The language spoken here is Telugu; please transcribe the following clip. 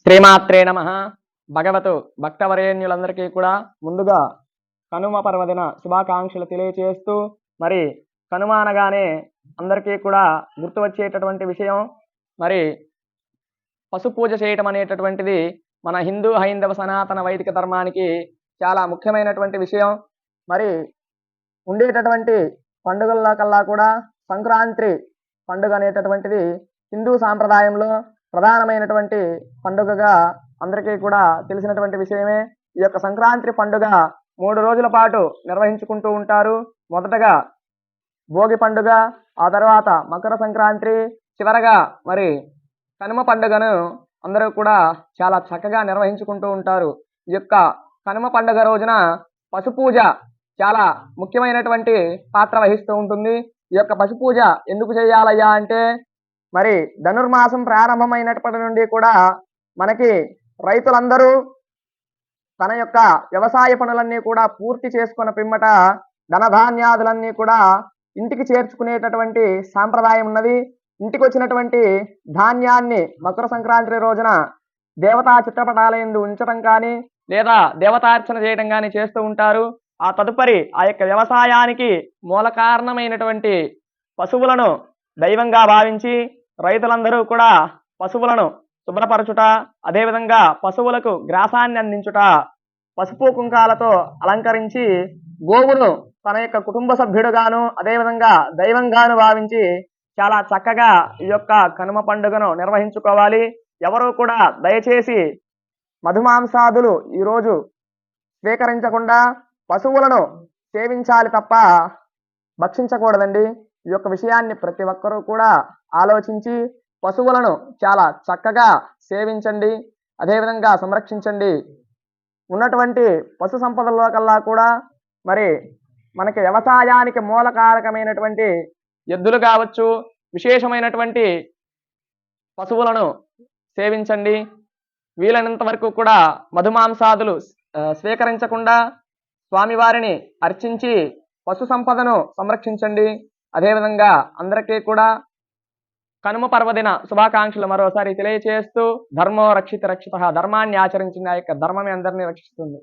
శ్రీమాత్రే నమః. భగవతు భక్తవరేణ్యులందరికీ కూడా ముందుగా కనుమ పర్వదిన శుభాకాంక్షలు తెలియచేస్తూ, మరి కనుమ అనగానే అందరికీ కూడా గుర్తు వచ్చేటటువంటి విషయం మరి పశు పూజ చేయటం అనేటటువంటిది మన హిందూ హైందవ సనాతన వైదిక ధర్మానికి చాలా ముఖ్యమైనటువంటి విషయం. మరి ఉండేటటువంటి పండుగల్లో కల్లా కూడా సంక్రాంతి పండుగ అనేటటువంటిది హిందూ సాంప్రదాయంలో ప్రధానమైనటువంటి పండుగగా అందరికీ కూడా తెలిసినటువంటి విషయమే. ఈ యొక్క సంక్రాంతి పండుగ 3 రోజుల పాటు నిర్వహించుకుంటూ ఉంటారు. మొదటగా భోగి పండుగ, ఆ తర్వాత మకర సంక్రాంతి, చివరగా మరి కనుమ పండుగను అందరూ కూడా చాలా చక్కగా నిర్వహించుకుంటూ ఉంటారు. ఈ యొక్క కనుమ పండుగ రోజున పశు పూజ చాలా ముఖ్యమైనటువంటి పాత్ర వహిస్తూ ఉంటుంది. ఈ యొక్క పశు పూజ ఎందుకు చేయాలయ్యా అంటే, మరి ధనుర్మాసం ప్రారంభమైనప్పటి నుండి కూడా మనకి రైతులందరూ తన యొక్క వ్యవసాయ పనులన్నీ కూడా పూర్తి చేసుకున్న పిమ్మట ధనధాన్యాదులన్నీ కూడా ఇంటికి చేర్చుకునేటటువంటి సాంప్రదాయం ఉన్నది. ఇంటికి వచ్చినటువంటి ధాన్యాన్ని మకర సంక్రాంతి రోజున దేవతా చిత్రపటాల యందు ఉంచడం కానీ లేదా దేవతార్చన చేయడం కానీ చేస్తూ ఉంటారు. ఆ తదుపరి ఆ యొక్క వ్యవసాయానికి మూల కారణమైనటువంటి పశువులను దైవంగా భావించి రైతులందరూ కూడా పశువులను శుభ్రపరచుట, అదేవిధంగా పశువులకు గ్రాసాన్ని అందించుట, పసుపు కుంకాలతో అలంకరించి గోవును తన యొక్క కుటుంబ సభ్యుడుగాను అదేవిధంగా దైవంగాను భావించి చాలా చక్కగా ఈ యొక్క కనుమ పండుగను నిర్వహించుకోవాలి. ఎవరు కూడా దయచేసి మధుమాంసాదులు ఈరోజు స్వీకరించకుండా పశువులను సేవించాలి తప్ప భక్షించకూడదండి. ఈ యొక్క విషయాన్ని ప్రతి ఒక్కరూ కూడా ఆలోచించి పశువులను చాలా చక్కగా సేవించండి, అదేవిధంగా సంరక్షించండి. ఉన్నటువంటి పశు సంపదల్లో కల్లా కూడా మరి మనకి వ్యవసాయానికి మూలకారకమైనటువంటి ఎద్దులు కావచ్చు, విశేషమైనటువంటి పశువులను సేవించండి. వీలైనంత వరకు కూడా మధుమాంసాదులు స్వీకరించకుండా స్వామివారిని అర్చించి పశు సంపదను సంరక్షించండి. అదేవిధంగా అందరికీ కూడా కనుమ పర్వదిన శుభాకాంక్షలు మరోసారి తెలియచేస్తూ, ధర్మో రక్షిత రక్షిత, ధర్మాన్ని ఆచరించిన ఆ యొక్క ధర్మమే అందరినీ రక్షిస్తుంది.